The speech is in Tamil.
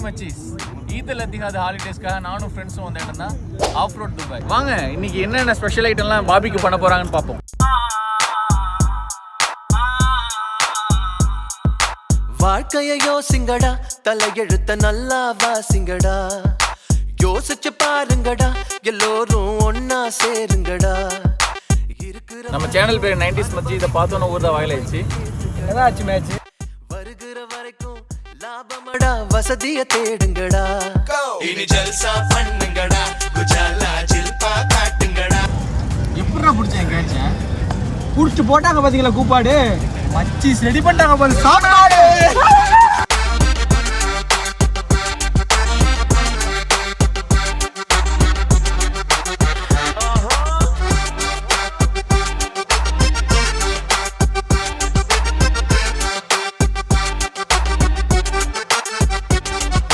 மச்சீஸ் ஈத் அல் அதிஹா ஹாலிடேஸ்க்காக நானும் ஃப்ரெண்ட்ஸும் வந்த இடம் தான் ஆஃப் ரோட் துபாய். வாங்க இன்னைக்கு என்னென்ன ஸ்பெஷல் ஐட்டம்லாம் பாபிக்கு பண்ண போறாங்கன்னு பார்ப்போம். வாழ்க்கைய யோசிங்கடா, தலையெழுத்த நல்லா வாசிங்கடா, யோசிச்சு பாருங்கடா, எல்லோரும் ஒன்னா சேருங்கடா. நம்ம சேனல் பேர் 90s மச்சி. இதை பார்த்தோன்னு ஊர் தான் வாயிலாச்சு. ஏதாச்சு மேட்ச் வருகிற வரைக்கும் லாபமடா, வசதிய தேடுங்கடா, இனி ஜல்சா பண்ணுங்கடா, குஜாலா ஜில்பா காட்டுங்கடா. எப்படா பிடிச்சேன் கேட்சேன் புடிச்சு போட்டாங்க பாத்தீங்களா கூப்பாடு மச்சி ரெடி பண்ணிட்டாங்க பாரு சாப்பாடு.